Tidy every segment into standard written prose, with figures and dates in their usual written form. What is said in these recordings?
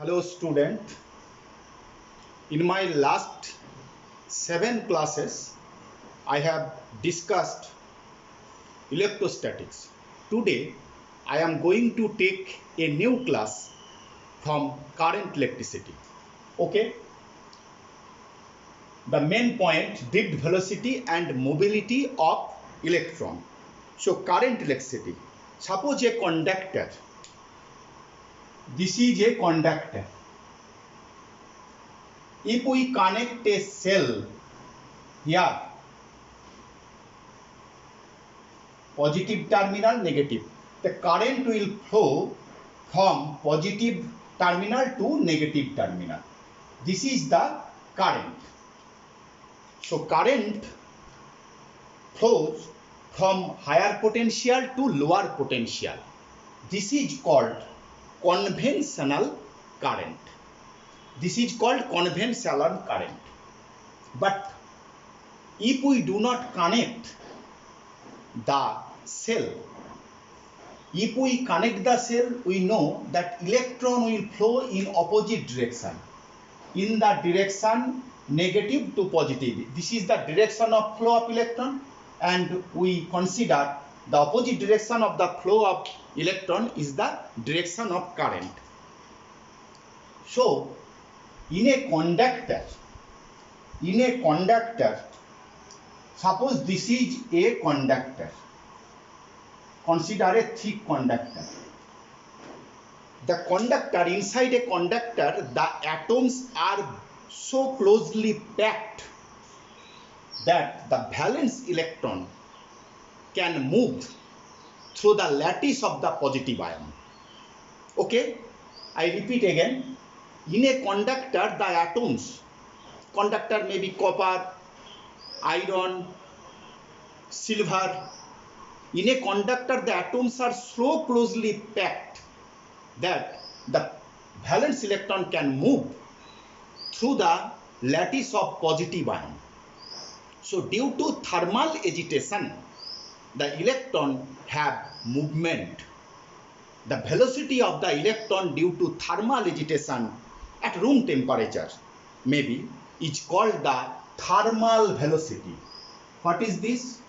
Hello student, in my last 7 classes I have discussed electrostatics. Today I am going to take a new class from current electricity. Okay, the main point, drift velocity and mobility of electron. So current electricity, suppose a conductor, this is a conductor. If we connect a cell here, positive terminal, negative, the current will flow from positive terminal to negative terminal. This is the current. So current flows from higher potential to lower potential. This is called conventional current. This is called conventional current. But if we do not connect the cell, if we connect the cell, we know that electron will flow in opposite direction, in the direction negative to positive. This is the direction of flow of electron, and we consider the opposite direction of the flow of electron is the direction of current. So in a conductor, suppose this is a conductor, consider a thick conductor. The conductor, inside a conductor, the atoms are so closely packed that the valence electron can move through the lattice of the positive ion. Okay, I repeat again. In a conductor, the atoms, conductor may be copper, iron, silver. In a conductor, the atoms are so closely packed that the valence electron can move through the lattice of positive ion. So due to thermal agitation, the electron have movement. The velocity of the electron due to thermal agitation at room temperature maybe is called the thermal velocity. What is this?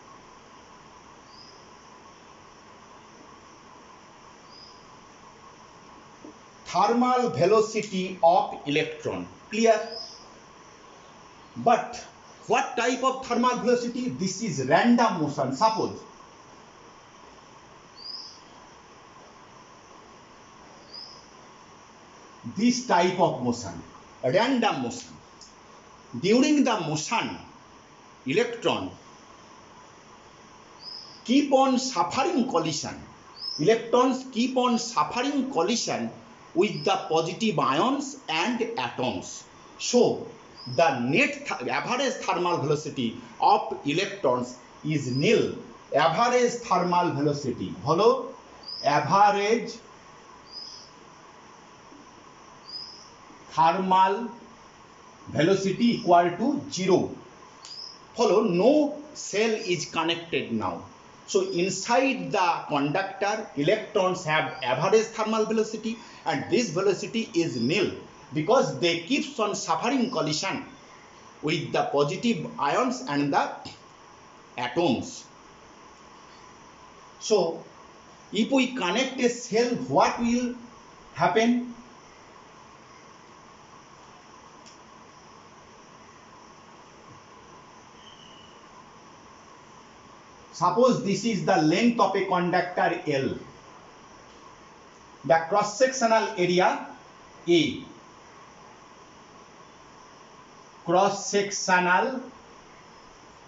Thermal velocity of electron. Clear? But what type of thermal velocity? This is random motion. Suppose this type of motion, random motion. During the motion, electron keep on suffering collision. Electrons keep on suffering collision with the positive ions and atoms. So the net average thermal velocity of electrons is nil. Average thermal velocity, holo average thermal velocity equal to 0. Follow, no cell is connected now. So inside the conductor, electrons have average thermal velocity, and this velocity is nil because they keeps on suffering collision with the positive ions and the atoms. So if we connect a cell, what will happen? Suppose this is the length of a conductor L, the cross-sectional area A, cross-sectional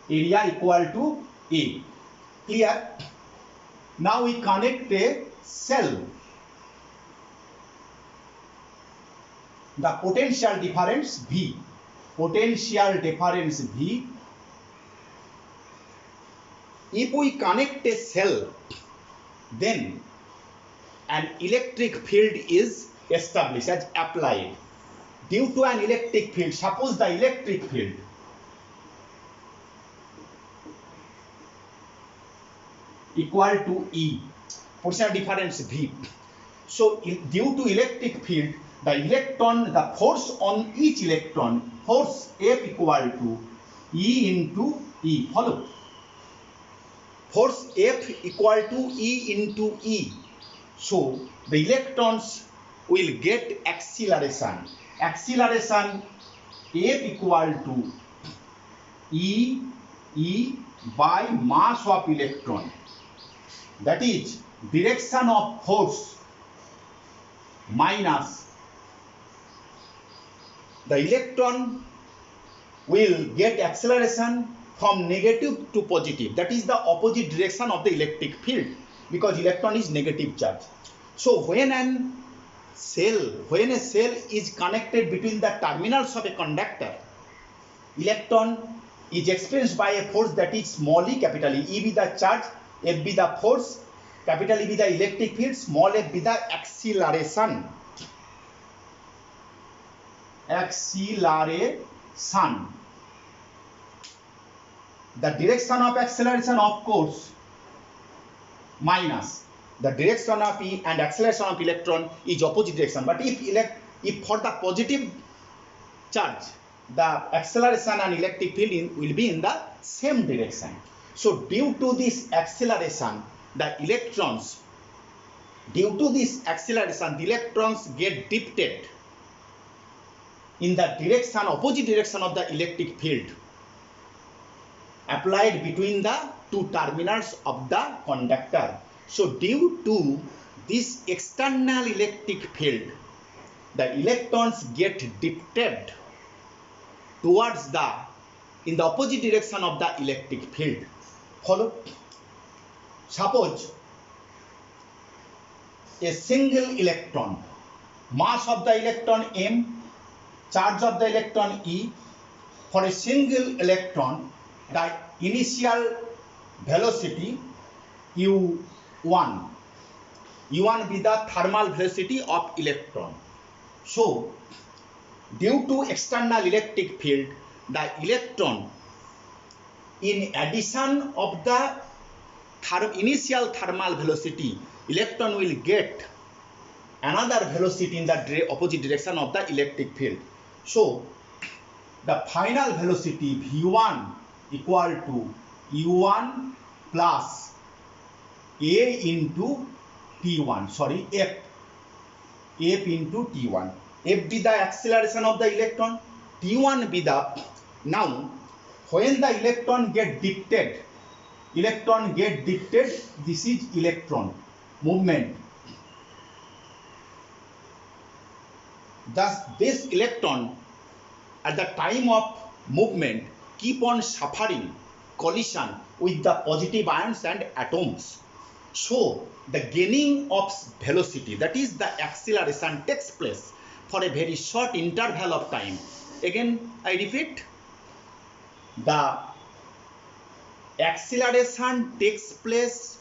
area equal to A. Clear? Now we connect a cell. The potential difference V, potential difference V. If we connect a cell, then an electric field is established as applied. Due to an electric field, suppose the electric field equal to E, potential difference V. So due to electric field, the force on each electron, force F equal to E into E. Follow? Force F equal to E into E. So the electrons will get acceleration. Acceleration F equal to E by mass of electron. That is direction of force minus the electron will get acceleration from negative to positive. That is the opposite direction of the electric field, because electron is negative charge. So when a cell is connected between the terminals of a conductor, electron is experienced by a force that is small e, capital E be the charge, F be the force, capital E be the electric field, small f be the acceleration. The direction of acceleration, of course, minus the direction of E, and acceleration of electron is opposite direction. But if for the positive charge, the acceleration and electric field will be in the same direction. So due to this acceleration, the electrons get drifted in the opposite direction of the electric field applied between the two terminals of the conductor. So due to this external electric field, the electrons get drifted towards in the opposite direction of the electric field. Follow? Suppose a single electron, mass of the electron m, charge of the electron E. For a single electron, the initial velocity u1 be the thermal velocity of electron. So due to external electric field, the electron, in addition of the initial thermal velocity, electron will get another velocity in the opposite direction of the electric field. So the final velocity V1 equal to U1 plus A into T1, sorry, F into T1. F be the acceleration of the electron, T1 be the, now when the electron get drifted, this is electron movement. Thus this electron at the time of movement keep on suffering collision with the positive ions and atoms. So the gaining of velocity, that is the acceleration, takes place for a very short interval of time. Again I repeat, the acceleration takes place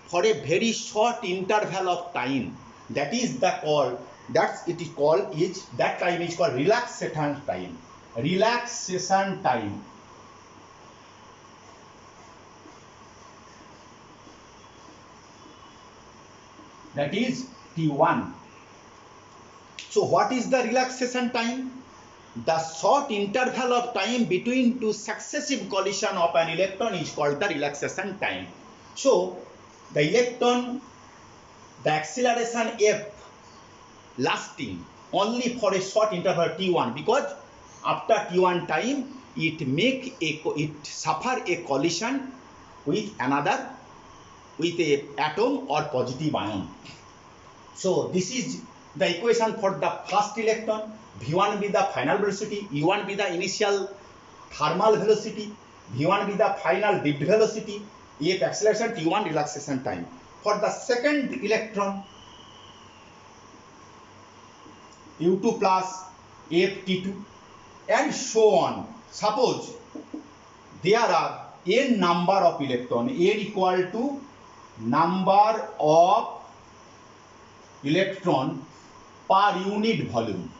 for a very short interval of time. That is the call, that time is called relaxation time. Relaxation time. That is T1. So what is the relaxation time? The short interval of time between two successive collision of an electron is called the relaxation time. So the electron, the acceleration F lasting only for a short interval T1, because after T1 time it suffer a collision with another, with a atom or positive ion. So this is the equation for the first electron. V1 be the final velocity, U1 be the initial thermal velocity, V1 be the final drift velocity, F acceleration, T1 relaxation time. For the second electron, U2 plus F T2 and so on. Suppose there are n number of electrons, n equal to number of electron per unit volume.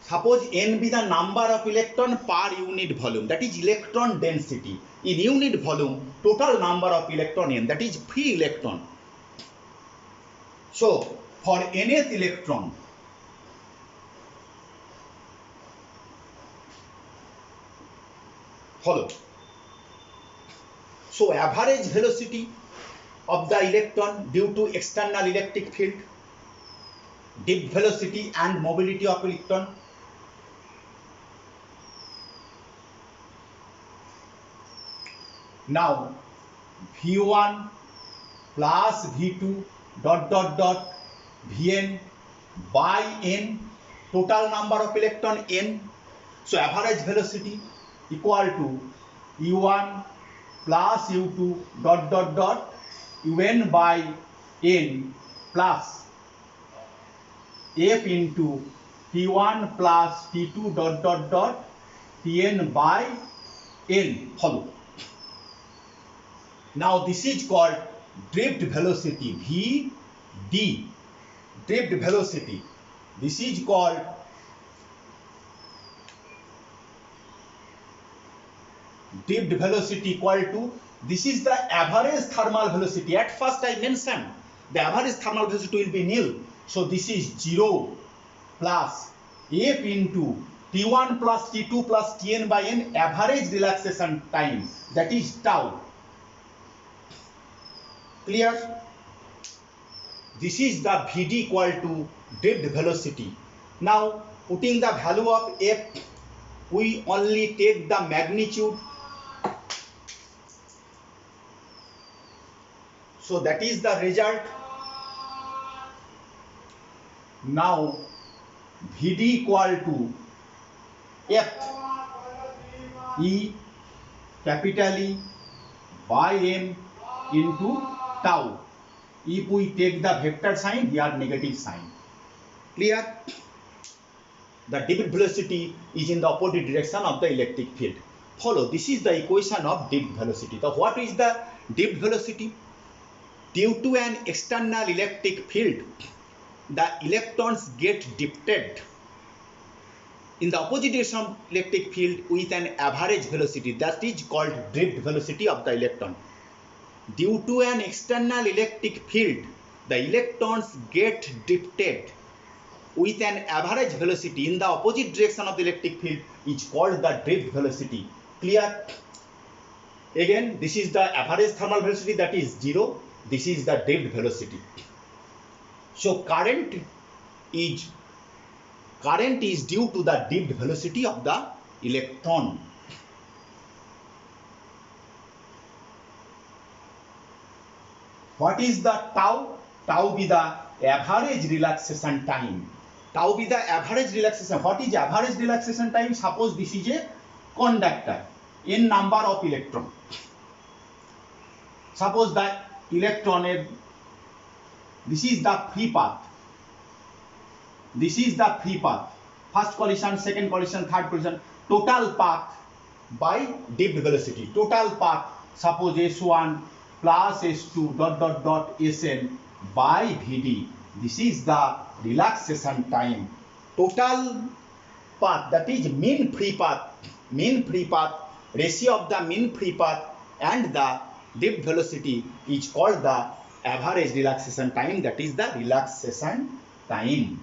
Suppose n be the number of electron per unit volume, that is electron density. In unit volume, total number of electron n, that is free electron. So for nth electron, follow. So average velocity of the electron due to external electric field, dip velocity and mobility of electron. Now V1 plus V2 dot dot dot Vn by n, total number of electron n. So average velocity equal to U1 plus U2 dot dot dot Un by n plus F into T1 plus T2 dot dot dot Tn by n. Follow. Now this is called drift velocity, Vd, drift velocity. This is called drift velocity equal to, this is the average thermal velocity. At first I mentioned the average thermal velocity will be nil. So this is 0 plus F into T1 plus T2 plus Tn by n, average relaxation time, that is tau. Clear? This is the Vd equal to drift velocity. Now putting the value of F, we only take the magnitude. So that is the result. Now Vd equal to F E capital E by M into tau. If we take the vector sign, here negative sign. Clear? The drift velocity is in the opposite direction of the electric field. Follow. This is the equation of drift velocity. So what is the drift velocity? Due to an external electric field, the electrons get drifted in the opposite direction of electric field with an average velocity, that is called drift velocity of the electron. Due to an external electric field, the electrons get drifted with an average velocity in the opposite direction of the electric field is called the drift velocity. Clear? Again, this is the average thermal velocity, that is 0. This is the drift velocity. So current is due to the drift velocity of the electron. What is the tau? Tau be the average relaxation time. Tau be the average relaxation. What is average relaxation time? Suppose this is a conductor, n number of electron. Suppose the electron, this is the free path. This is the free path. First collision, second collision, third collision. Total path by drift velocity. Total path, suppose S1 plus S2 dot dot dot Sn by Vd. This is the relaxation time. Total path, that is mean free path, ratio of the mean free path and the drift velocity is called the average relaxation time, that is the relaxation time.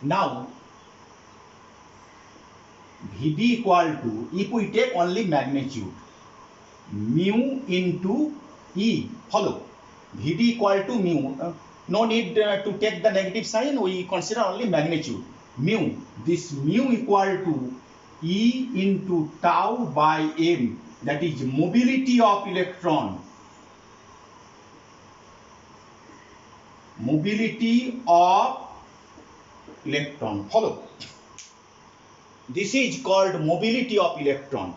Now Vd equal to, if we take only magnitude, mu into E. Follow. Vd equal to mu. No need to take the negative sign. We consider only magnitude. Mu. This mu equal to E into tau by M. That is mobility of electron. Mobility of electron. Follow. This is called mobility of electron.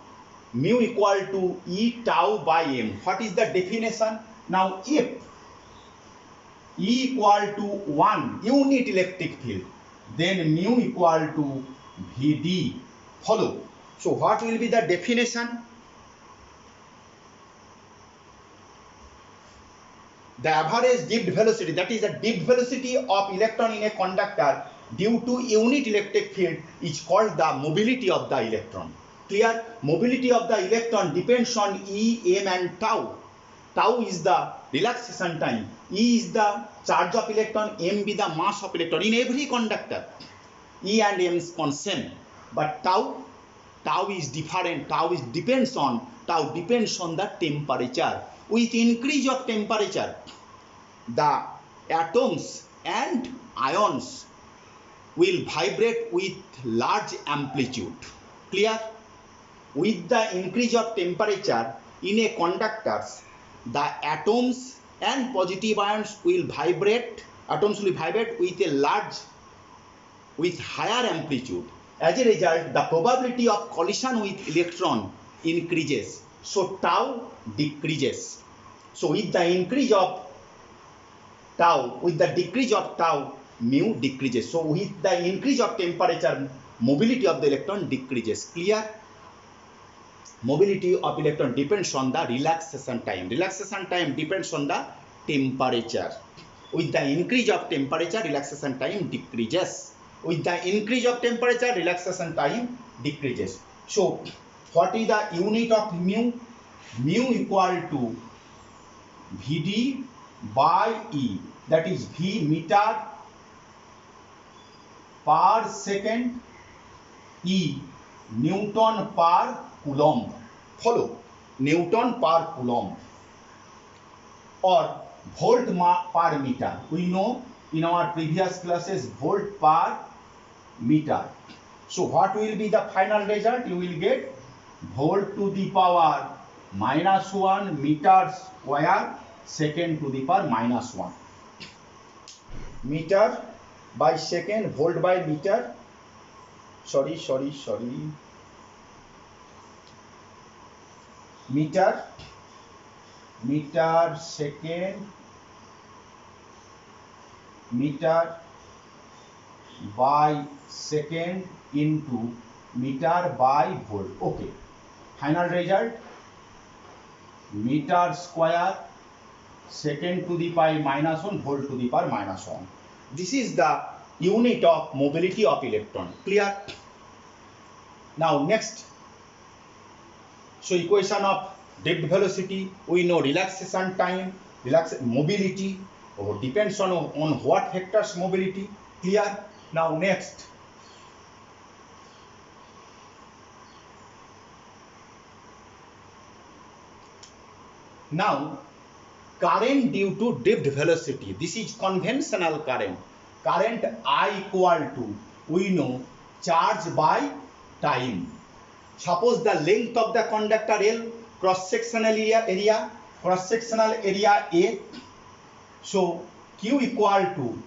Mu equal to E tau by M. What is the definition? Now if E equal to 1 unit electric field, then mu equal to Vd. Follow. So what will be the definition? The average drift velocity, that is the drift velocity of electron in a conductor due to unit electric field, is called the mobility of the electron. Clear? Mobility of the electron depends on E, M and tau. Tau is the relaxation time, E is the charge of electron, M be the mass of electron. In every conductor, E and M is constant, but tau is different. Tau depends on the temperature. With increase of temperature, the atoms and ions will vibrate with large amplitude. Clear? With the increase of temperature in a conductor, the atoms and positive ions will vibrate. Atoms will vibrate with higher amplitude. As a result, the probability of collision with electron increases. So tau decreases. So with the increase of tau, with the decrease of tau, mu decreases. So with the increase of temperature, mobility of the electron decreases. Clear? Mobility of electron depends on the relaxation time. Relaxation time depends on the temperature. With the increase of temperature, relaxation time decreases. With the increase of temperature, relaxation time decreases. So what is the unit of mu? Mu equal to Vd by E, that is V meter per second, E Newton per coulomb. Follow, Newton per coulomb, or volt per meter. We know in our previous classes volt per meter. So what will be the final result? You will get volt to the power -1 meter square second to the power -1. Meter by second, volt by meter. Sorry. Meter second, meter by second into meter by volt. Okay. Final result, meter square second to the power -1 volt to the power -1. This is the unit of mobility of electron. Clear? Now next, so equation of drift velocity, we know relaxation time, mobility, or depends on what vectors mobility. Clear? Now next, now current due to drift velocity. This is conventional current. Current I equal to, we know, charge by time. Suppose the length of the conductor L, cross-sectional area A. So Q equal to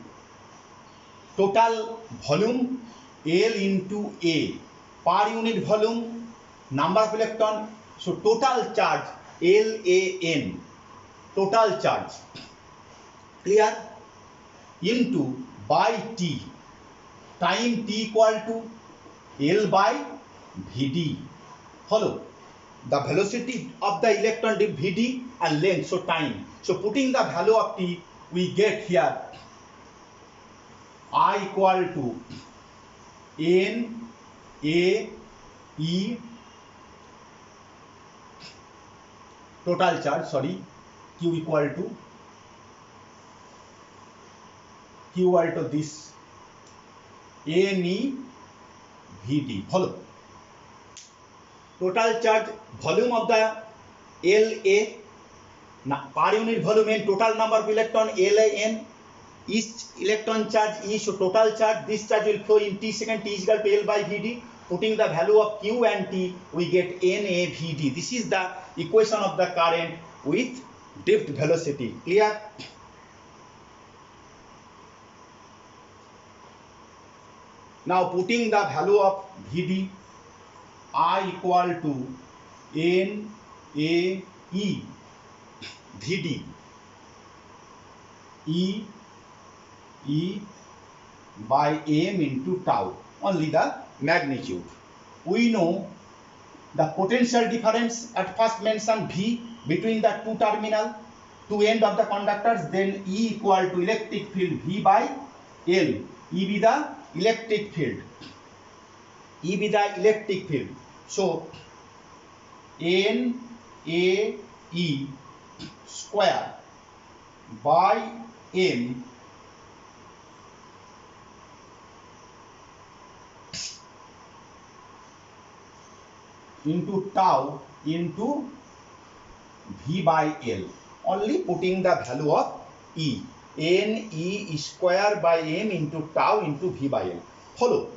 total volume L into A per unit volume, number of electron. So total charge LAN, total charge. Clear? Into by T, time T equal to L by Vd. Follow, the velocity of the electron is Vd and length, so time. So putting the value of T, we get here I equal to N A E total charge, Q equal to this Ne Vd. Follow, total charge, volume of the La, per unit volume N, total number of electron LAN, each electron charge E, so total charge, this charge will flow in T second, T is equal to L by Vd. Putting the value of Q and T, we get NAVD. This is the equation of the current with drift velocity. Clear? Now putting the value of Vd, I equal to NAE Vd E by M into tau, only the magnitude. We know the potential difference at first mentioned V between the two end of the conductors, then E equal to electric field V by L. E be the electric field. So n a e square by m into tau into v by l. Only putting the value of e. n e square by m into tau into v by l. Follow.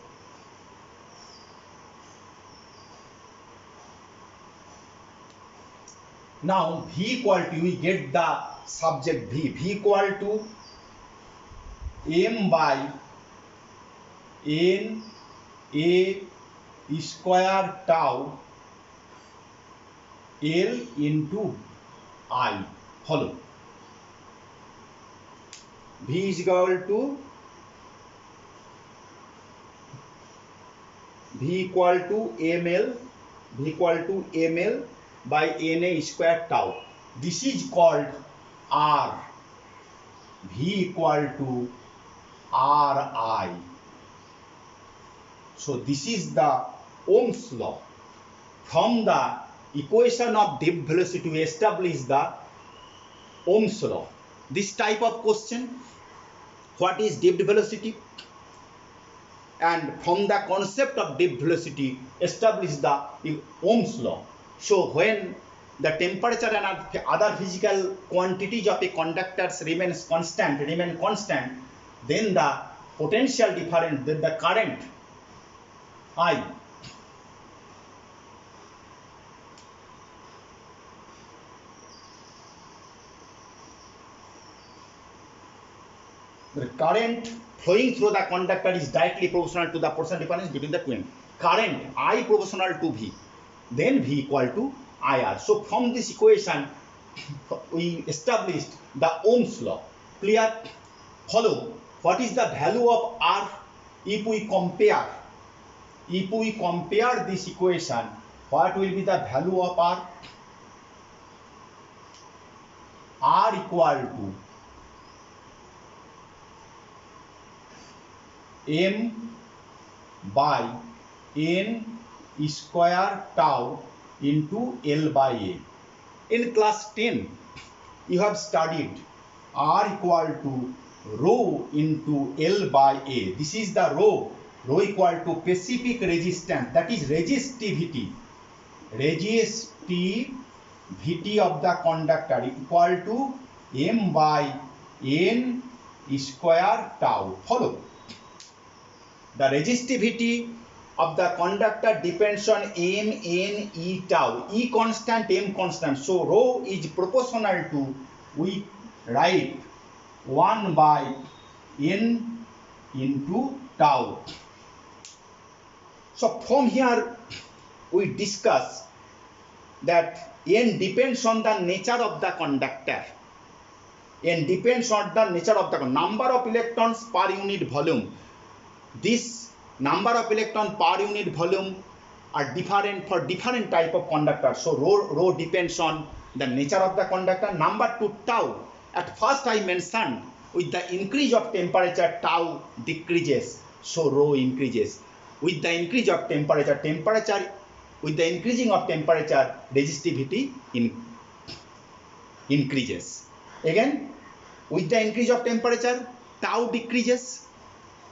Now v equal to, we get the subject v. V equal to m by n a square tau l into I. Follow. V is equal to ml by na square tau. This is called R. V equal to Ri. So this is the Ohm's law. From the equation of depth velocity we establish the Ohm's law. This type of question, what is depth velocity? And from the concept of depth velocity establish the Ohm's law. So when the temperature and other physical quantities of a conductor remain constant, then the potential difference, then the current I the current flowing through the conductor is directly proportional to the potential difference between the twin. Current I proportional to V, then V equal to IR. So from this equation we established the Ohm's law. Clear? Follow. What is the value of R if we compare? If we compare this equation, what will be the value of R? R equal to m by n square tau into L by A. In class 10, you have studied R equal to rho into L by A. This is the rho equal to specific resistance, that is resistivity of the conductor equal to m by n square tau. Follow. The resistivity of the conductor depends on m, n, e, tau. E constant, m constant. So rho is proportional to, we write 1 by n into tau. So from here we discuss that n depends on the nature of the conductor. N depends on the nature of the number of electrons per unit volume. This number of electrons per unit volume are different for different type of conductors. So rho depends on the nature of the conductor. Number 2, tau. At first I mentioned with the increase of temperature tau decreases, so rho increases. With the increase of temperature, with the increasing of temperature, resistivity increases. Again, with the increase of temperature, tau decreases,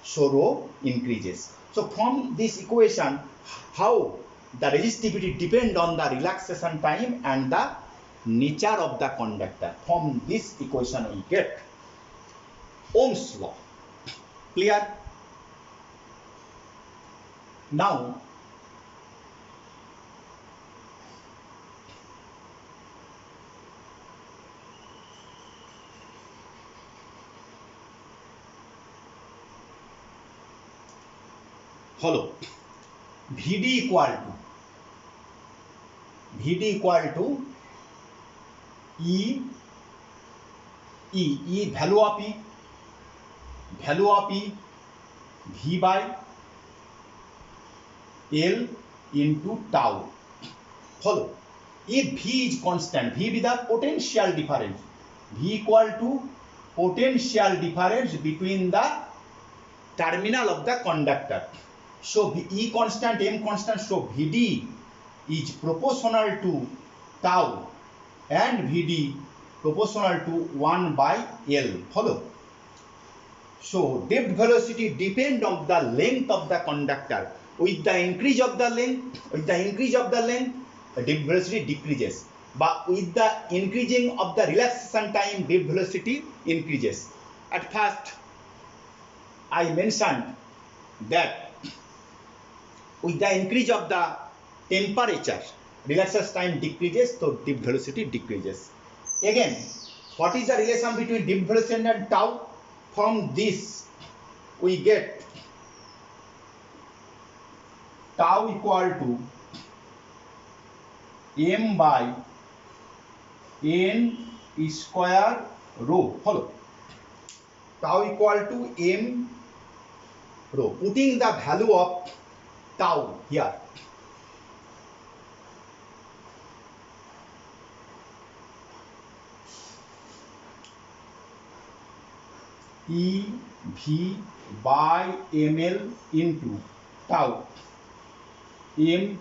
so rho increases. So from this equation, how the resistivity depend on the relaxation time and the nature of the conductor. From this equation we get Ohm's law. Clear? Now follow. Vd equal to E value of E V by L into tau. Follow. If V is constant, V is the potential difference. V equal to potential difference between the terminal of the conductor. So E constant, M constant, so Vd is proportional to tau and Vd proportional to 1 by L. Follow? So depth velocity depend on the length of the conductor. With the increase of the length, the depth velocity decreases. But with the increasing of the relaxation time, depth velocity increases. At first, I mentioned that with the increase of the temperature, relaxation time decreases, so depth velocity decreases. Again, what is the relation between depth velocity and tau? From this, we get tau equal to m by n square rho. Follow? Tau equal to m rho. Putting the value of tau here. E V by ml into tau m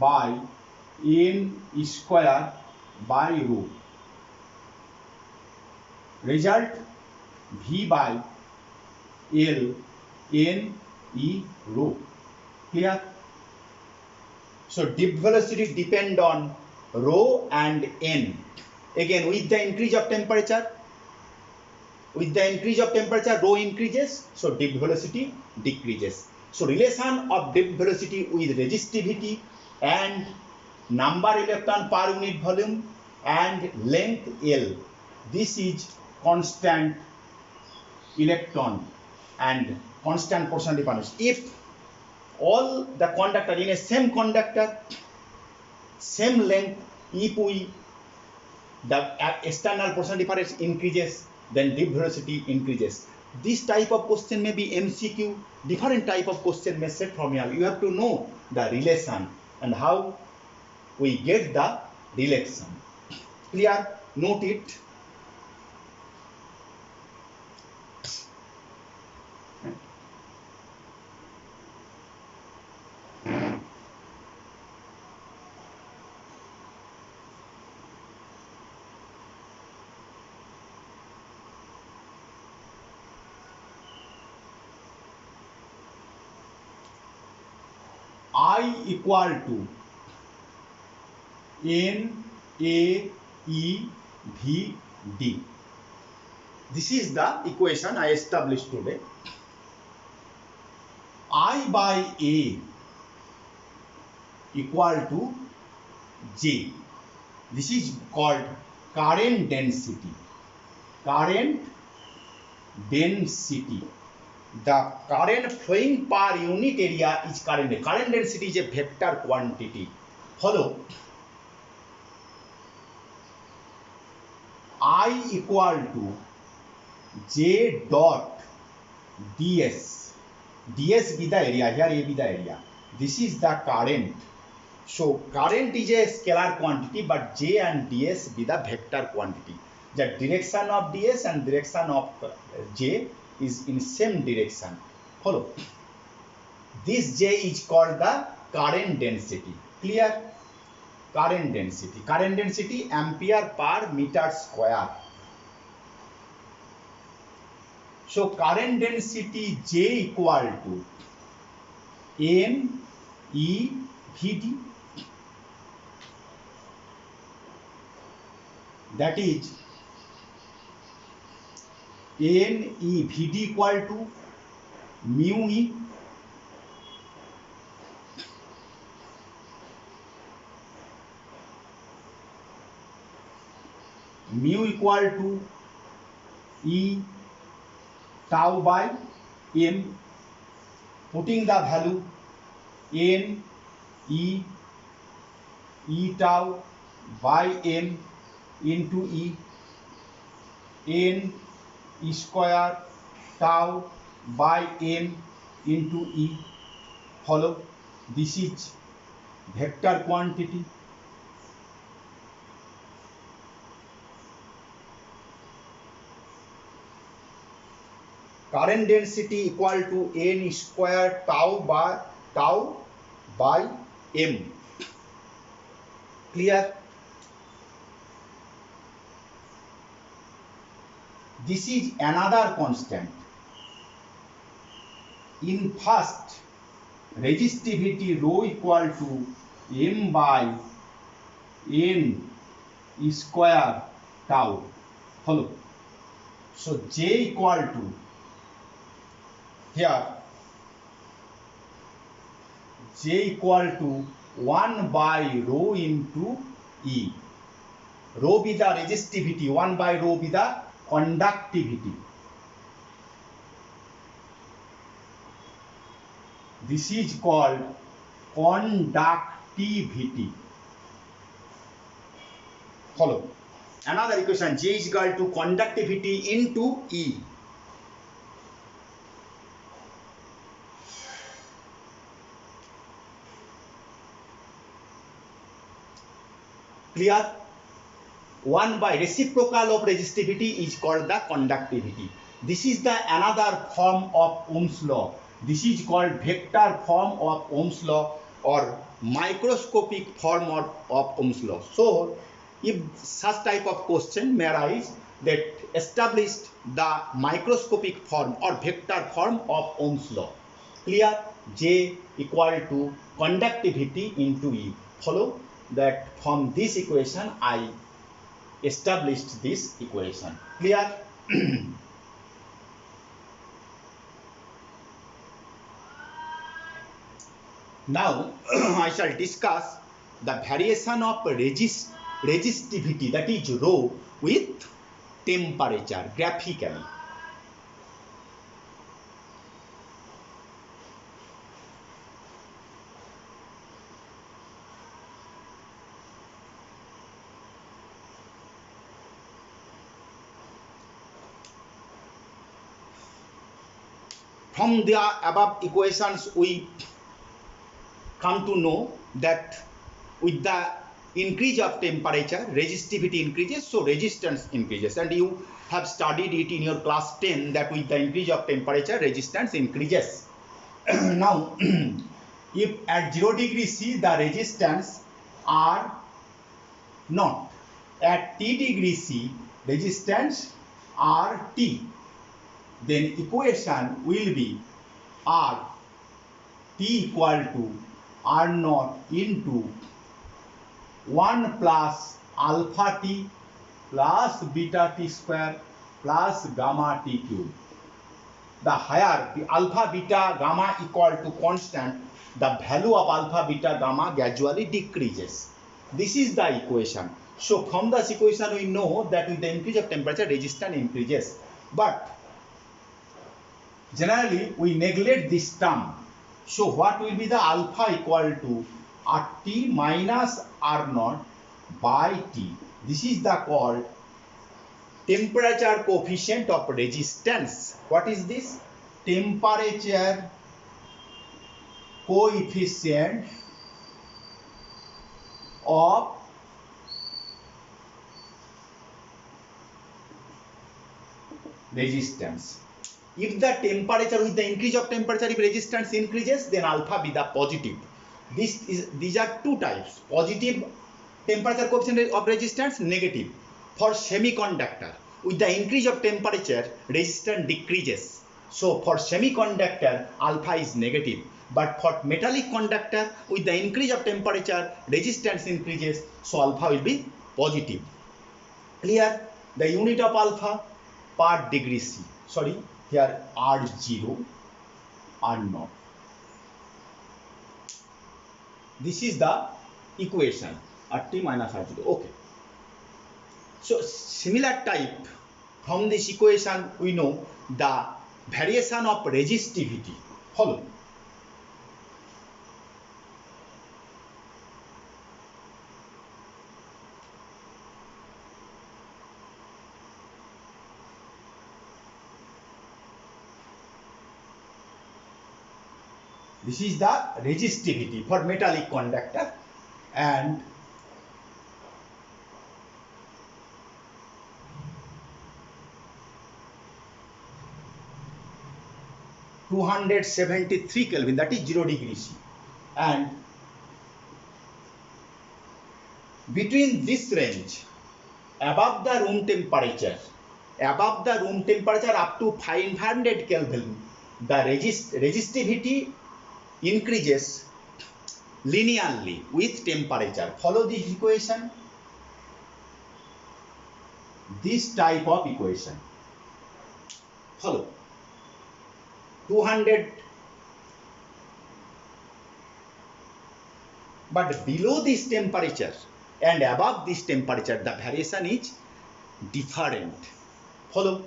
by n square by rho. Result V by L n e rho. Clear? So depth velocity depend on rho and n. Again, with the increase of temperature, rho increases, so depth velocity decreases. So relation of depth velocity with resistivity and number electron per unit volume and length L. This is constant electron and constant portion difference. If all the conductor in a same conductor, same length, if the external portion difference increases, then depth velocity increases. This type of question may be MCQ. Different type of question may set from here. You have to know the relation and how we get the relation. Clear? Note it. I equal to N A E V D. This is the equation I established today. I by A equal to J. This is called current density. Current density. The current flowing per unit area is current. Current density is a vector quantity. Follow? I equal to J dot ds. ds be the area, here A be the area. This is the current. So current is a scalar quantity, but J and ds be the vector quantity. The direction of ds and direction of J is in same direction. Follow? This J is called the current density. Clear? Current density. Current density ampere per meter square. So current density J equal to N E V D. That is N E V D equal to mu E equal to E tau by M, putting the value N E tau by M into N square tau by M into E. Follow? This is vector quantity. Current density equal to N square tau by M. Clear? This is another constant. In first, resistivity rho equal to m by n square tau. Follow. So J equal to, here J equal to 1 by rho into E. Rho be the resistivity, 1 by rho be the conductivity. This is called conductivity. Follow. Another equation, J is equal to conductivity into E. Clear? 1 by reciprocal of resistivity is called the conductivity. This is the another form of Ohm's law. This is called vector form of Ohm's law or microscopic form of Ohm's law. So, if such type of question may arise, that established the microscopic form or vector form of Ohm's law. Clear? J equal to conductivity into E. Follow that from this equation I established this equation. Clear? Now I shall discuss the variation of resistivity, that is rho, with temperature graphically. From the above equations we come to know that with the increase of temperature, resistivity increases, so resistance increases, and you have studied it in your class 10 that with the increase of temperature, resistance increases. Now, if at 0 degree C the resistance are not, at T degree C resistance are T, then equation will be R T equal to R naught into 1 plus alpha T plus beta T square plus gamma T cube. The higher the alpha, beta, gamma equal to constant, the value of alpha, beta, gamma gradually decreases. This is the equation. So from this equation we know that with the increase of temperature, resistance increases. But generally we neglect this term. So what will be the alpha equal to RT minus R naught by T. This is the called temperature coefficient of resistance. What is this? Temperature coefficient of resistance. If the temperature, with the increase of temperature, if resistance increases, then alpha be the positive. These are two types: positive temperature coefficient of resistance, negative. For semiconductor, with the increase of temperature, resistance decreases. So for semiconductor, alpha is negative. But for metallic conductor, with the increase of temperature, resistance increases. So alpha will be positive. Clear? The unit of alpha per degree C. Sorry, here R0, R0. This is the equation, RT minus R0. Okay. So similar type, from this equation we know the variation of resistivity. Follow. This is the resistivity for metallic conductor, and (273 Kelvin), that is 0 degree C, and between this range, above the room temperature, up to 500 Kelvin, the resistivity increases linearly with temperature. Follow this equation, this type of equation. Follow 200, but below this temperature and above this temperature, the variation is different. Follow.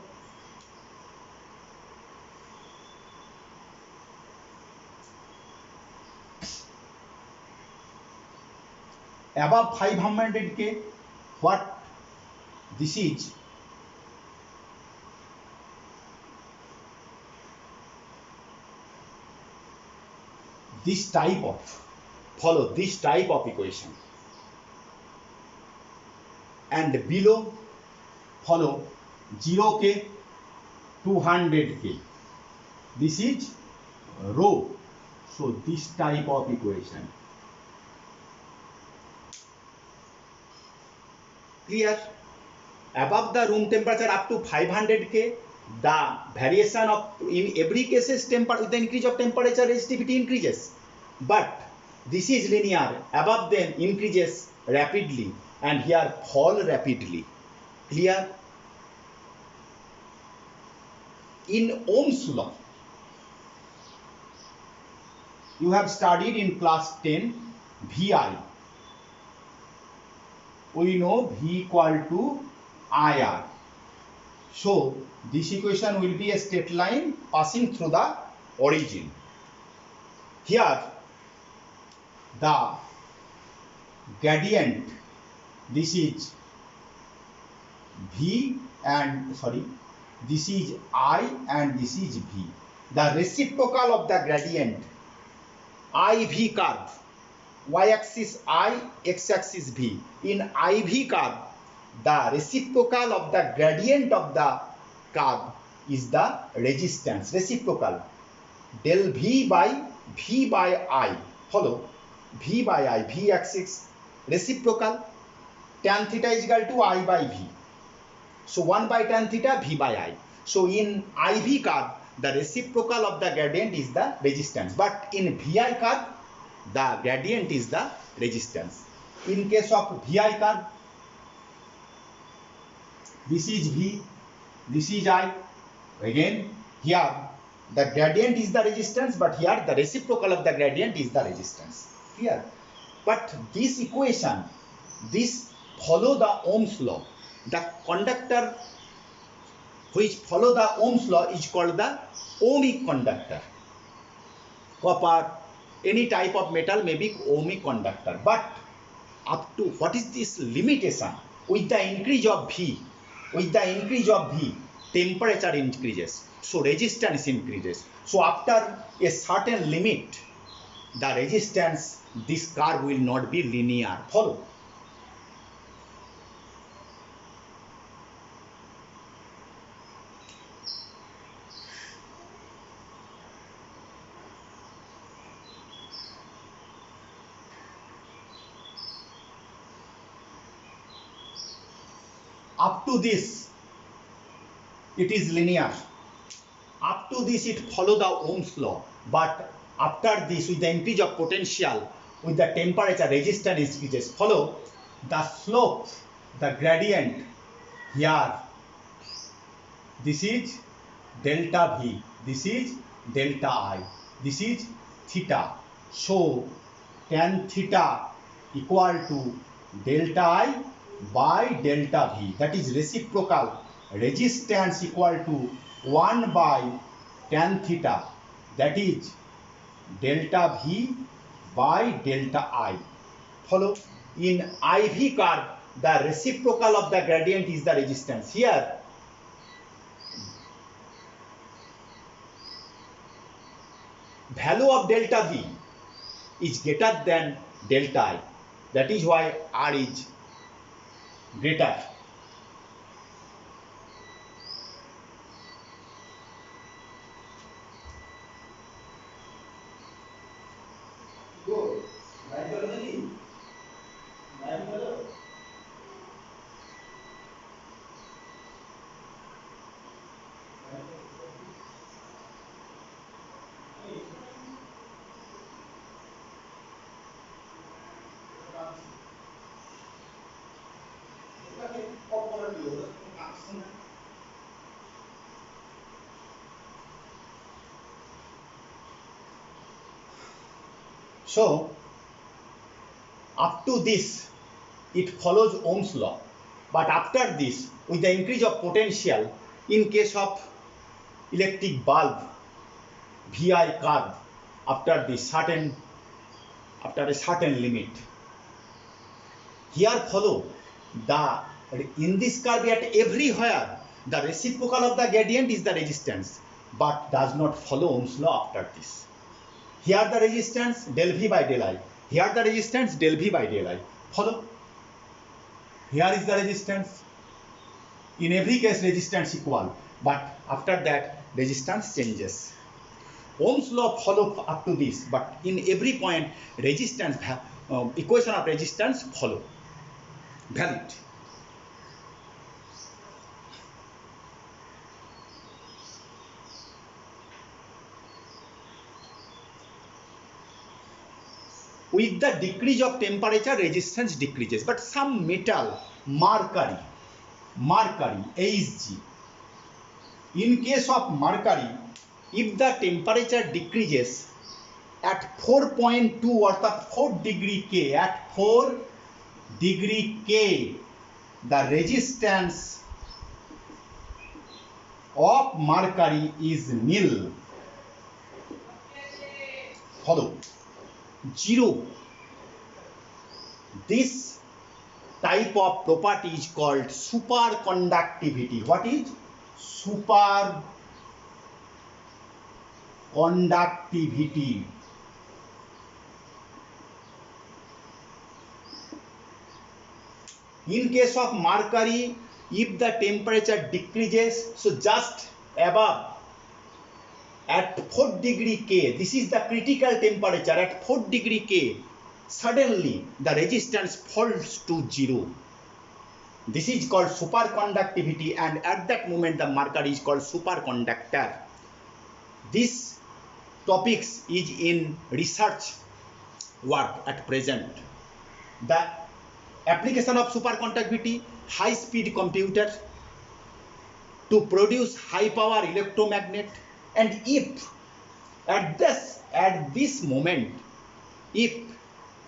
Above 500 K, what this is, this type of, follow this type of equation, and below, follow 0 K, 200 K, this is rho. So this type of equation. Clear? Above the room temperature up to 500 K, the variation of, in every case, with the increase of temperature, resistivity increases. But this is linear. Above them increases rapidly, and here fall rapidly. Clear? In Ohm's law, you have studied in class 10 VI. We know V equal to IR. So this equation will be a straight line passing through the origin. Here the gradient, this is V and this is I and this is V. The reciprocal of the gradient, IV curve, y-axis I, x-axis V. In IV curve, the reciprocal of the gradient of the curve is the resistance, reciprocal, del V by I. Follow, V by I, V axis, reciprocal, tan theta is equal to I by V. So 1 by tan theta, V by I. So in IV curve, the reciprocal of the gradient is the resistance, but in VI curve, the gradient is the resistance. In case of VI curve, this is V, this is I. Again, here the gradient is the resistance, but here the reciprocal of the gradient is the resistance. Clear? But this equation, this follow the Ohm's law. The conductor which follow the Ohm's law is called the ohmic conductor. Copper, any type of metal may be ohmic conductor. But up to, what is this limitation? With the increase of V, temperature increases, so resistance increases. So after a certain limit, the resistance, this curve will not be linear. Follow. Up to this, it is linear. Up to this, it follow the Ohm's law. But after this, with the increase of potential, with the temperature, resistance increases. Follow the slope, the gradient here. This is delta V. This is delta I. This is theta. So tan theta equal to delta I by delta V. That is reciprocal. Resistance equal to 1 by tan theta. That is delta V by delta I. Follow. In IV curve, the reciprocal of the gradient is the resistance. Here, value of delta V is greater than delta I. That is why R is greater. So up to this it follows Ohm's law, but after this, with the increase of potential, in case of electric bulb VI curve, after a certain limit, here follow the, in this curve at everywhere the reciprocal of the gradient is the resistance, but does not follow Ohm's law after this. Here the resistance del V by del I, here the resistance del V by del I. Follow? Here is the resistance. In every case resistance equal, but after that resistance changes. Ohm's law follow up to this, but in every point resistance, equation of resistance follow. Valid. With the decrease of temperature, resistance decreases, but some metal, mercury, Hg, in case of mercury, if the temperature decreases at 4.2 or 4 degree K, at 4 degree K, the resistance of mercury is nil. Follow. 0. This type of property is called superconductivity. What is superconductivity? In case of mercury, if the temperature decreases, so just above at 4 degree K, this is the critical temperature, at 4 degree K, suddenly the resistance falls to 0. This is called superconductivity, and at that moment the mercury is called superconductor. This topics is in research work at present. The application of superconductivity, high speed computer to produce high power electromagnet. And if at this moment, if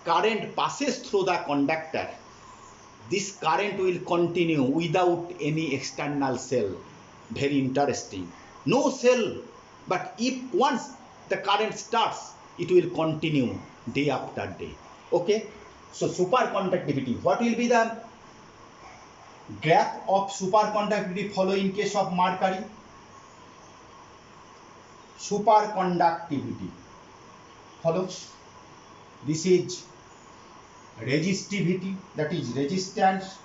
current passes through the conductor, this current will continue without any external cell. Very interesting. No cell, but if once the current starts, it will continue day after day. Okay? So superconductivity, what will be the graph of superconductivity follow in case of mercury? Superconductivity follows. This is resistivity, that is resistance.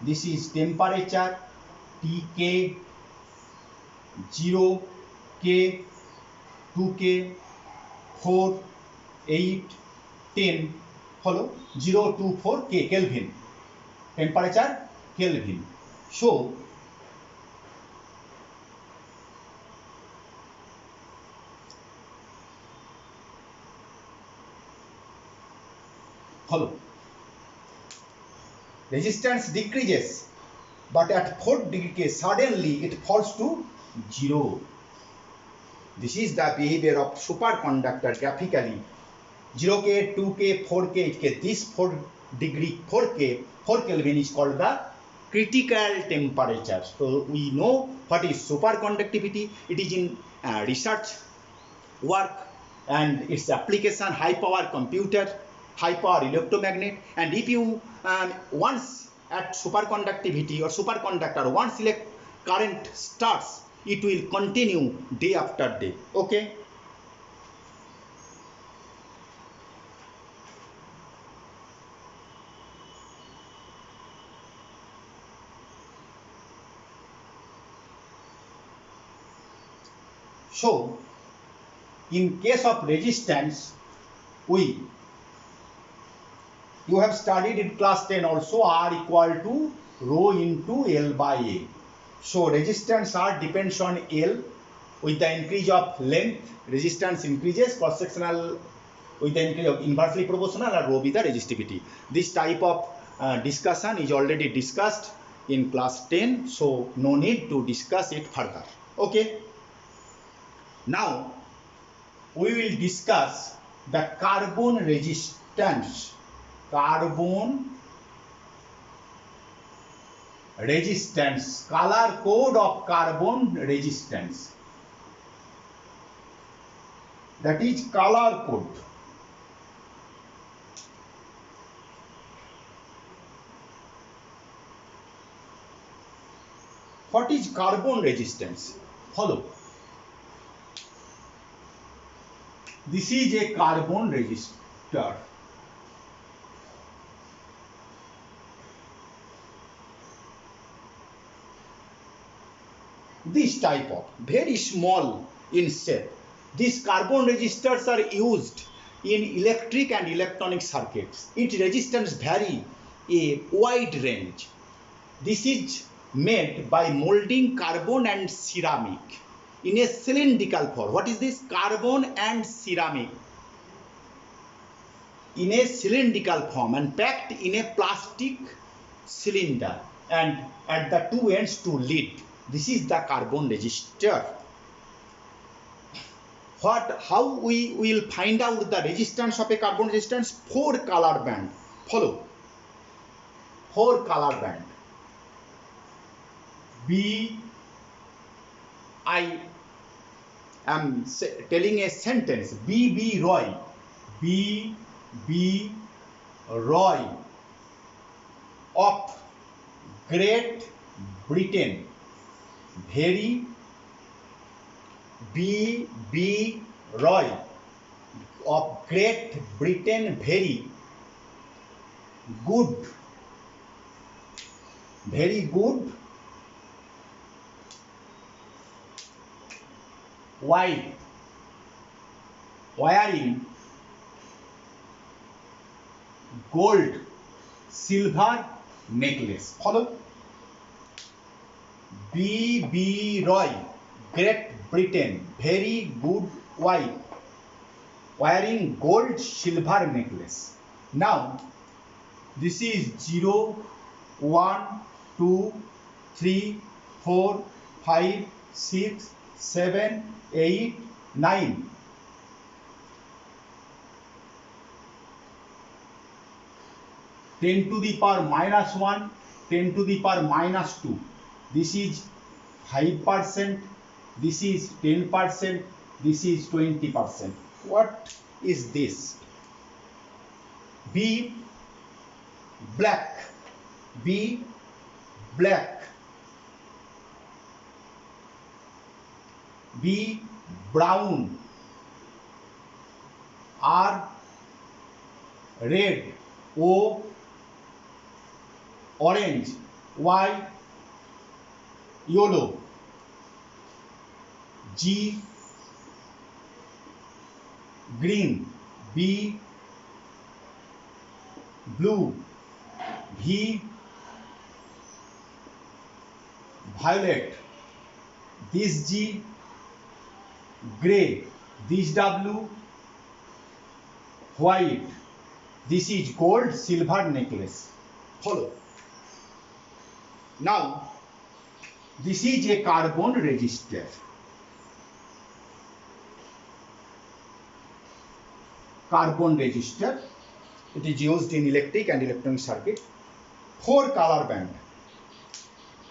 This is temperature, Tk, 0, K, 2K, 4, 8, 10. Follow. 0 to 4 K, Kelvin. Temperature, Kelvin. So follow. Resistance decreases, but at 4 degree K, suddenly it falls to 0. This is the behavior of superconductor graphically. 0K, 2K, 4K, 8K. This 4 Kelvin is called the critical temperature. So we know what is superconductivity. It is in research work, and its application, high power computer, high power electromagnet. And if you once at superconductivity or superconductor, once current starts, it will continue day after day. Okay? So in case of resistance, you have studied in class 10 also, R equal to rho into L by A. So resistance R depends on L. With the increase of length, resistance increases. Cross sectional with the increase of inversely proportional, and rho be the resistivity. This type of discussion is already discussed in class 10, so no need to discuss it further. Okay. Now we will discuss the carbon resistance. Carbon resistance, color code of carbon resistance. That is color code. What is carbon resistance? Follow. This is a carbon resistor. This type of very small in shape. These carbon resistors are used in electric and electronic circuits. Its resistance vary a wide range. This is made by molding carbon and ceramic in a cylindrical form. What is this? Carbon and ceramic in a cylindrical form and packed in a plastic cylinder and at the two ends to lead. This is the carbon resistor. How we will find out the resistance of a carbon resistance? 4 color band. Follow. 4 color band. I am telling a sentence. B. Roy. B. Roy of Great Britain. Very. B. Roy of Great Britain. Very good. Very good. White. Wearing gold, silver necklace. Follow. B. Roy, Great Britain, very good wife, wearing gold, silver necklace. Now, this is 0, 1, 2, 3, 4, 5, 6, 7, 8, 9. Ten to the power minus 1, 10 to the power minus 2. This is 5%, this is 10%, this is 20%. What is this? B. Black. B. Black. B. Brown. R. Red. O. Orange. Y. Yellow. G. Green. B. Blue. V. Violet. This G. Gray. This W. White. This is gold, silver necklace. Follow. Now, this is a carbon resistor. Carbon resistor. It is used in electric and electronic circuit. 4 color band.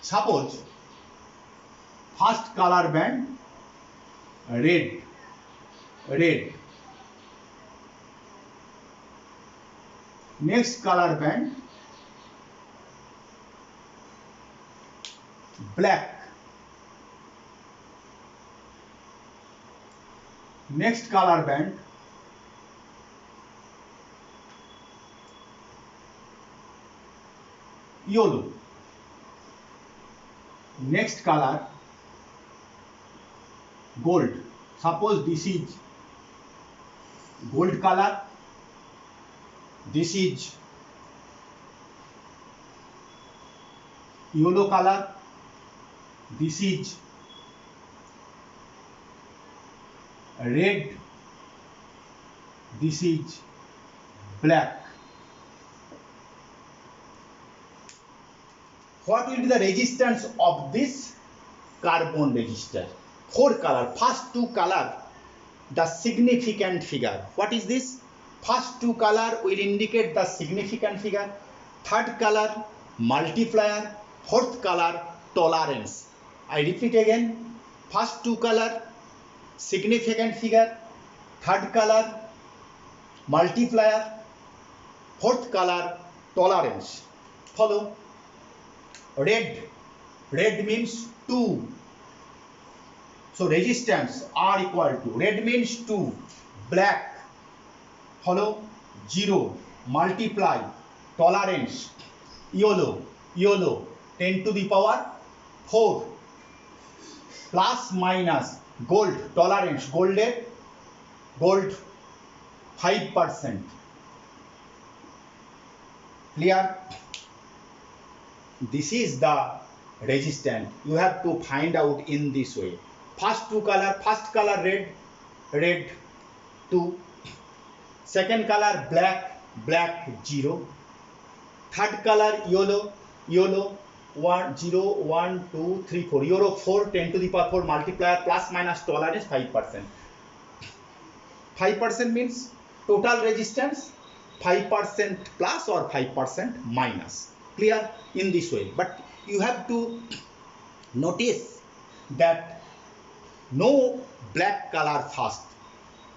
Suppose first color band red. Next color band black. Next color band yellow. Next color gold. Suppose this is gold color, this is yellow color, this is red, this is black. what will be the resistance of this carbon resistor? 4 color, first 2 color the significant figure. What is this? First 2 color will indicate the significant figure, third color multiplier, fourth color tolerance. I repeat again, first 2 color significant figure, third color multiplier, fourth color tolerance. Follow. Red means 2. So resistance R equal to, red means 2, black, follow, 0, multiply, tolerance, yellow, 10 to the power 4, plus minus, gold, tolerance, gold 5%. Clear? This is the resistance. You have to find out in this way. First 2 color, first color red 2, second color black 0, third color yellow 1 0 1 2 3 4, yellow 4, 10 to the power 4, multiplier, plus minus, tolerance 5%. 5% means total resistance 5% plus or 5% minus. Clear? In this way. But you have to notice that no black color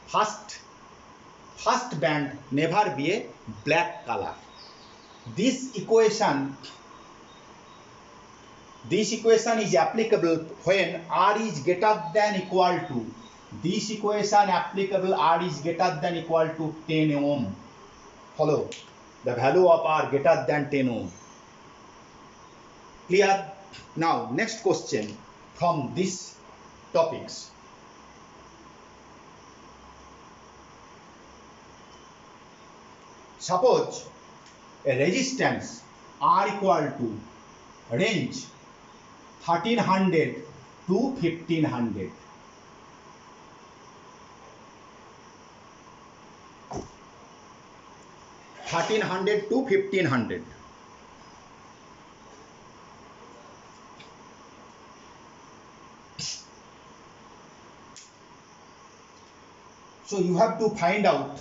first band never be a black color. This equation is applicable when R is greater than equal to, this equation applicable R is greater than equal to 10 ohm. Follow, the value of R greater than 10 ohm. Clear? Now next question from this topics. Suppose a resistance R equal to range 1300 to 1500. to 1500. So you have to find out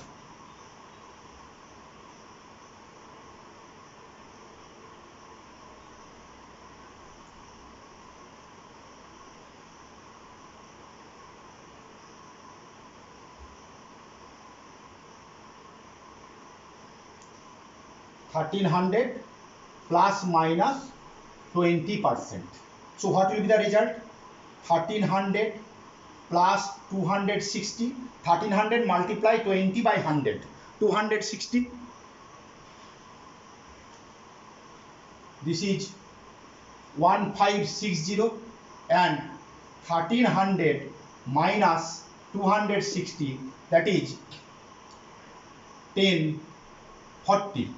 (1300) plus minus 20%. So what will be the result? 1300 plus 260, 1300 multiply 20 by 100, 260. This is 1560, and 1300 minus 260, that is 1040.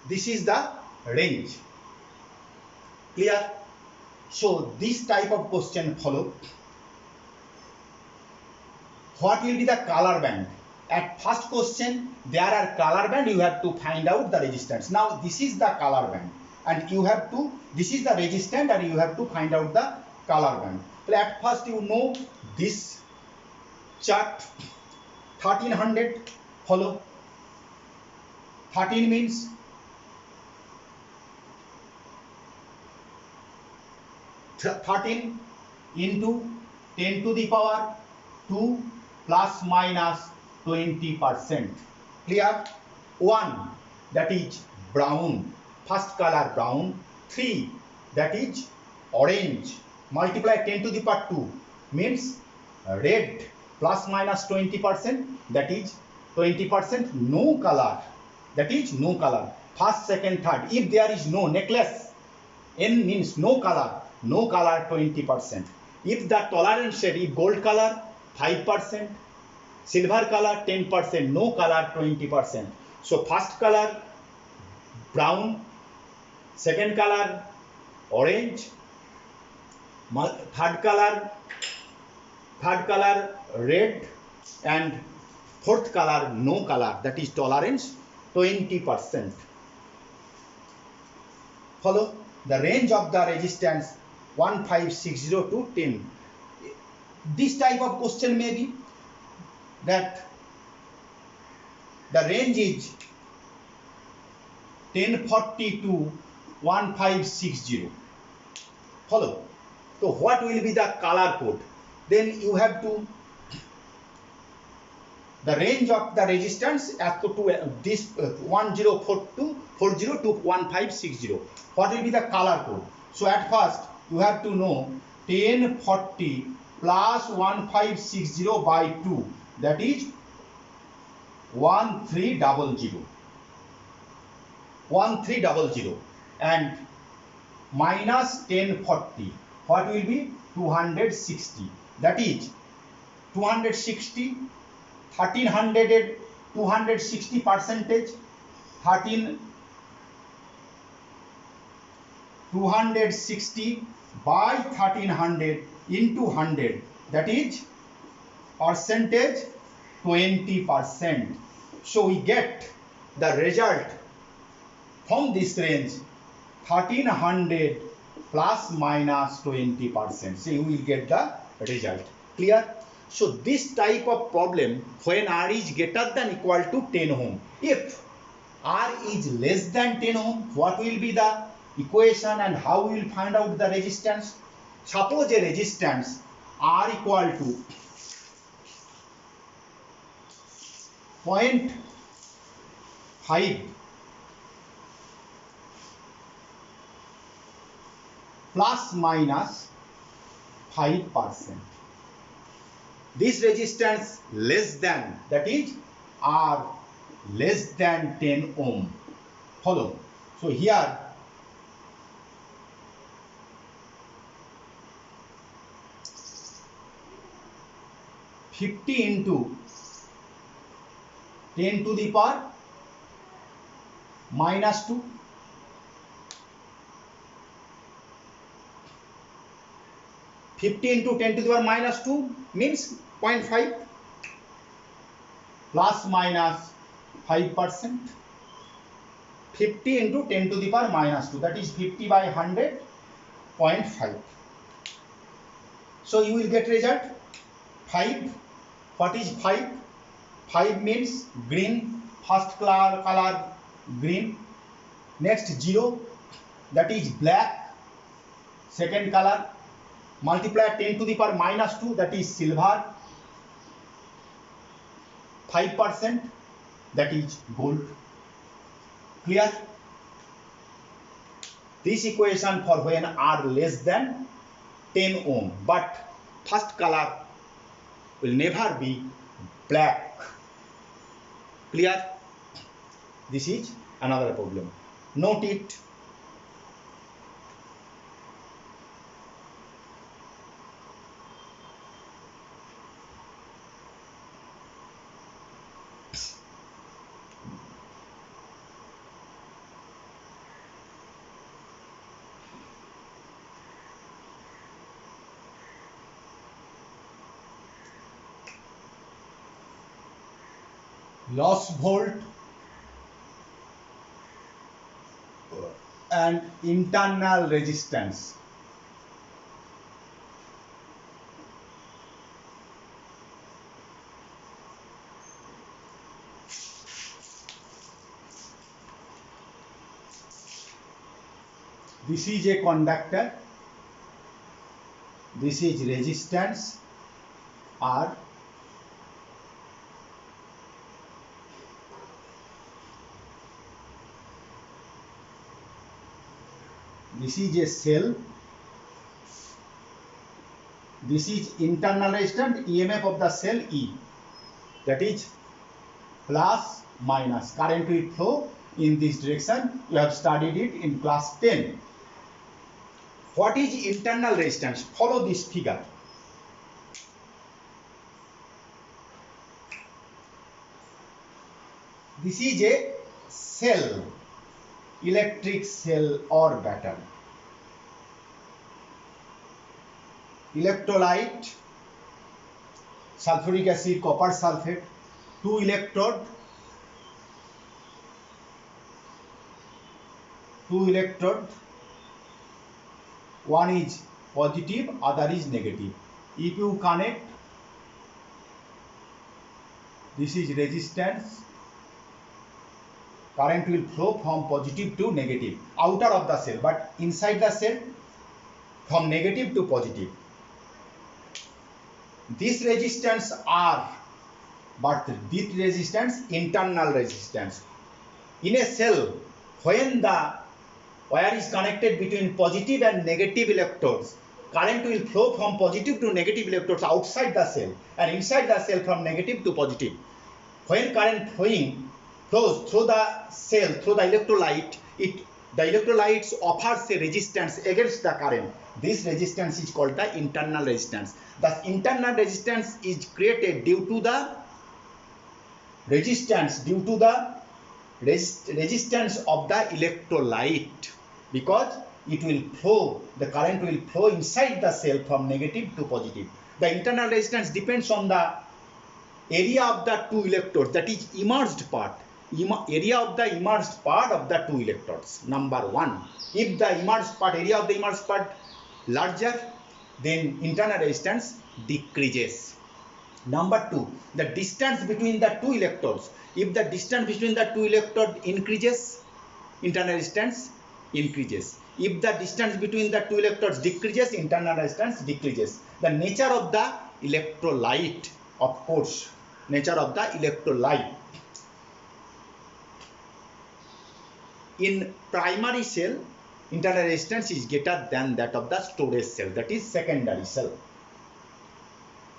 This is the range. Clear? So this type of question follow. What will be the color band? At first question there are color band, you have to find out the resistance. Now this is the color band, and you have to, this is the resistance, and you have to find out the color band. So at first you know this chart, 1300, follow. 13 means 13 into 10 to the power 2 plus minus 20%. Clear? 1, that is brown, first color brown. 3, that is orange, multiply 10 to the power 2 means red, plus minus 20%, that is 20%. No color, that is no color. First, second, third. If there is no necklace, N means no color, 20%. If the tolerance shade, if gold color 5%, silver color 10%, no color 20%. So first color brown, second color orange, third color red, and fourth color no color, that is tolerance 20%. Follow the range of the resistance 1560 to 10. This type of question may be that the range is 1040 to 1560. Follow. So what will be the color code? Then you have to the range of the resistance as to this 1040 to 1560. What will be the color code? So at first you have to know 1040 plus 1560 by 2, that is 1300. 1300 and minus 1040. What will be 260? That is 260. 1300 260 percentage 260 by 1300 into 100, that is percentage 20%. So we get the result from this range 1300 plus minus 20%. So you will get the result. Clear? So this type of problem when R is greater than equal to 10 ohm. If R is less than 10 ohm, what will be the equation and how we will find out the resistance? Suppose a resistance R equal to 0.5 plus minus 5%. This resistance less than, that is R less than 10 ohm. Follow. So here (50 into 10 to the power minus 2 50 into 10 to the power minus 2 means 0.5 plus minus 5%. 50 into 10 to the power minus 2, that is 50 by 100, 0.5. So you will get result 5. What is 5? 5 means green, first color green. Next 0, that is black, second color. Multiply 10 to the power minus 2, that is silver. 5%, that is gold. Clear? This equation for when R less than 10 ohm, but first color will never be black. Clear? This is another problem. Note it. Loss volt and internal resistance. This is a conductor, this is resistance R, this is a cell, this is internal resistance, EMF of the cell E, that is plus minus. Current will flow in this direction. You have studied it in class 10. What is internal resistance? Follow this figure. This is a cell, electric cell or battery. Electrolyte, sulfuric acid, copper sulfate, 2 electrode, two electrode, one is positive, other is negative. If you connect, this is resistance, current will flow from positive to negative outer of the cell, but inside the cell from negative to positive. This resistance R, but this resistance internal resistance. In a cell, when the wire is connected between positive and negative electrodes, current will flow from positive to negative electrodes outside the cell and inside the cell from negative to positive. When current flows through the cell, through the electrolyte, the electrolytes offers a resistance against the current. This resistance is called the internal resistance. The internal resistance is created due to the resistance of the electrolyte, because it will flow, the current will flow inside the cell from negative to positive. The internal resistance depends on the area of the two electrodes, that is immersed part. Area of the immersed part of the two electrodes. Number one, if the area of the immersed part larger, then internal resistance decreases. Number two, the distance between the two electrodes. If the distance between the two electrodes increases, internal resistance increases. If the distance between the two electrodes decreases, internal resistance decreases. The nature of the electrolyte, of course, nature of the electrolyte. In primary cell, internal resistance is greater than that of the storage cell, that is secondary cell.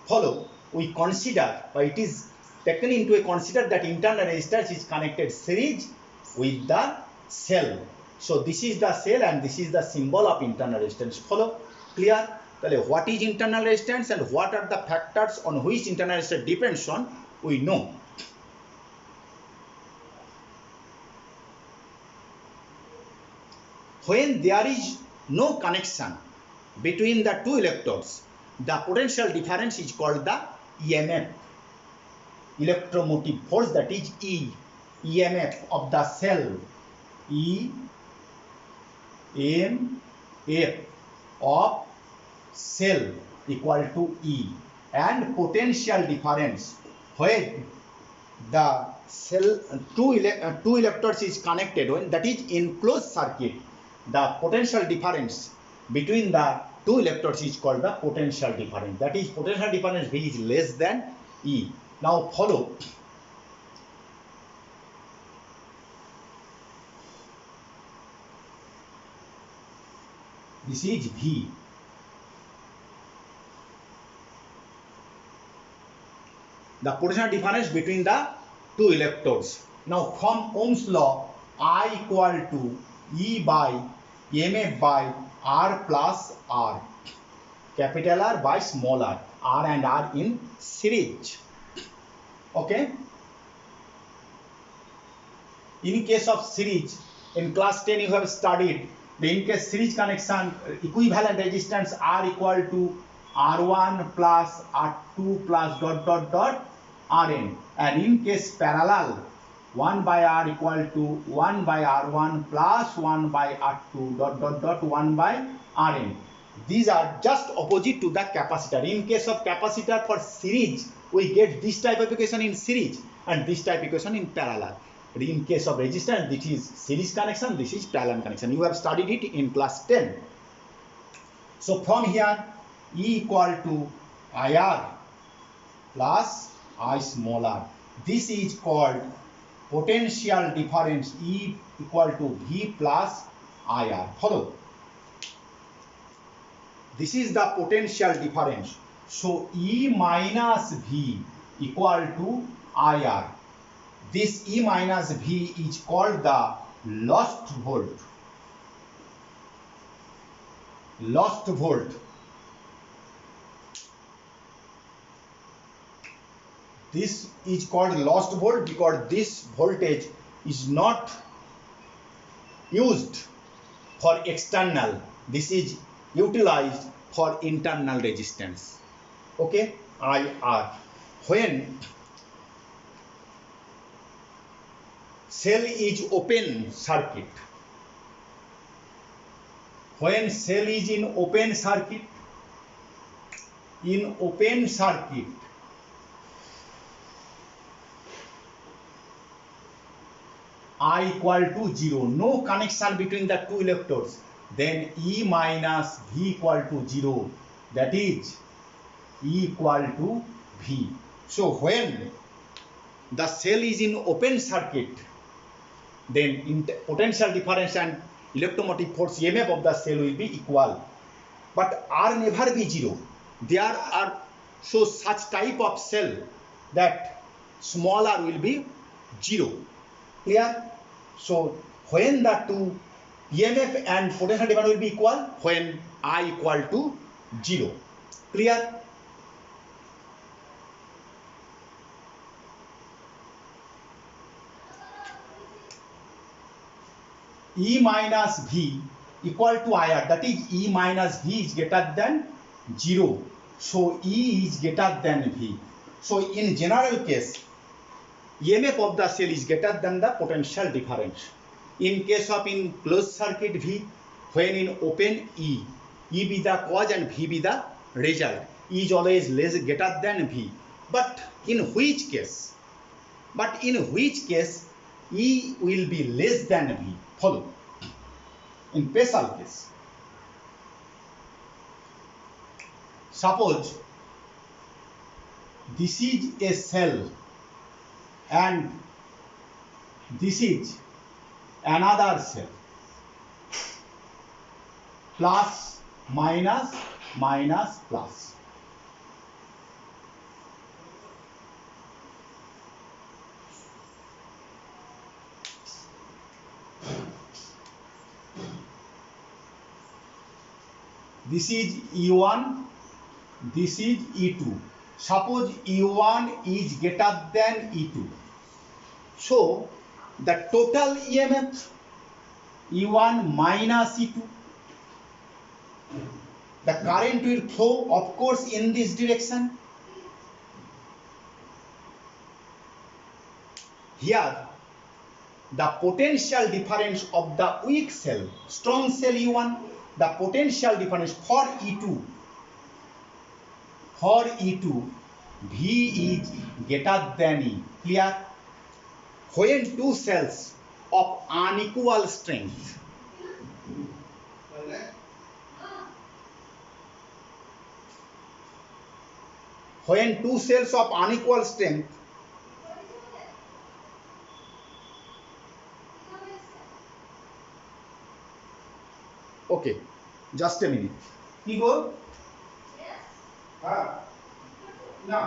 Follow, we consider, or it is taken into a consider that internal resistance is connected series with the cell. So this is the cell and this is the symbol of internal resistance. Follow, clear? What is internal resistance and what are the factors on which internal resistance depends on, we know. When there is no connection between the two electrodes, the potential difference is called the EMF, electromotive force, that is E. EMF of the cell, EMF of cell equal to E, and potential difference when the cell two electrodes is connected, when that is in closed circuit, the potential difference between the two electrodes is called the potential difference. That is, potential difference V is less than E. Now follow. This is V. The potential difference between the two electrodes. Now from Ohm's law, I equal to E by EMF by R plus R, capital R by small r, R and R in series. Okay. In case of series, in class 10 you have studied the in case series connection, equivalent resistance R equal to R1 plus R2 plus dot dot dot Rn, and in case parallel, 1 by R equal to 1 by R1 plus 1 by R2 dot dot dot 1 by Rn. These are just opposite to the capacitor. In case of capacitor, for series, we get this type of equation in series and this type of equation in parallel. In case of resistance, this is series connection, this is parallel connection. You have studied it in class 10. So from here, E equal to IR plus I small r. This is called potential difference, E equal to V plus IR. Follow. This is the potential difference. So E minus V equal to IR. This E minus V is called the lost volt. Lost volt. This is called lost volt because this voltage is not used for external. This is utilized for internal resistance. Okay, IR. When cell is open circuit, when cell is in open circuit, I equal to 0, no connection between the two electrodes, then E minus V equal to 0, that is E equal to V. So when the cell is in open circuit, then potential difference and electromotive force EMF of the cell will be equal, but R never be 0. There are so such type of cell that small r will be 0. Clear? So when the two EMF and potential difference will be equal, when I equal to 0. Clear? E minus V equal to IR, that is E minus V is greater than 0. So E is greater than V. So in general case, EMF of the cell is greater than the potential difference. In case of in closed circuit V, when in open E be the cause and V be the result. E is always less greater than V. But in which case E will be less than V? Follow. In special case, suppose this is a cell and this is another cell, plus minus minus plus. This is E1, this is E2. Suppose E1 is greater than E2. So the total EMF E1 minus E2. The current will flow, of course, in this direction. Here, the potential difference of the weak cell, strong cell E1, the potential difference for E2, V is greater than E. Clear? When two cells of unequal strength, okay, just a minute. কি গো? হ্যাঁ না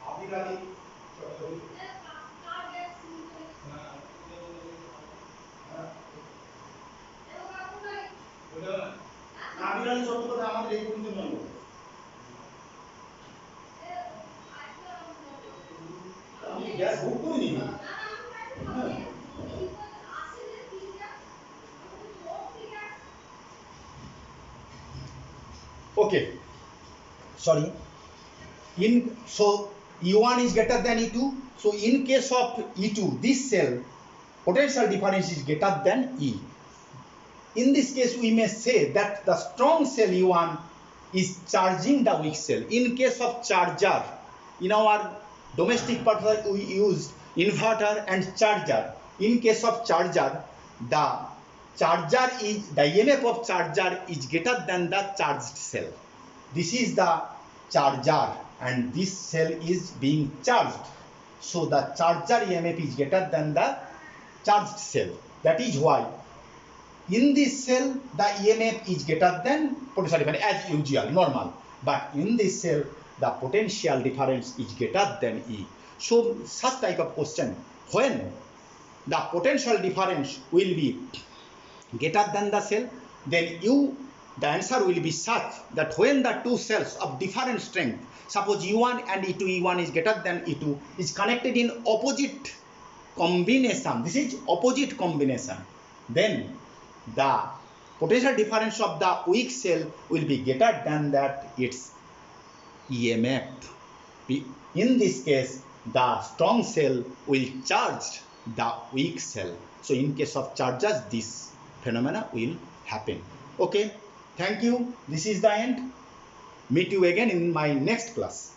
আবিরালি আবিরালি চট্টোপাধ্যায় আমাদের এই পর্যন্ত নয়। আমি gas book করিনি। Okay, sorry. So E1 is greater than E2. So in case of E2, this cell potential difference is greater than E. In this case, we may say that the strong cell E1 is charging the weak cell. In case of charger, in our domestic purpose we use inverter and charger. In case of charger, the EMF of charger is greater than the charged cell. This is the charger and this cell is being charged. So the charger EMF is greater than the charged cell. That is why in this cell the EMF is greater than potential difference as usual, normal. But in this cell the potential difference is greater than E. So such type of question, when the potential difference will be greater than the cell, then the answer will be such that when the two cells of different strength, suppose E1 and E2, E1 is greater than E2, is connected in opposite combination, this is opposite combination, then the potential difference of the weak cell will be greater than that its EMF. In this case, the strong cell will charge the weak cell. So in case of charges, this phenomena will happen. Okay, thank you. This is the end. Meet you again in my next class.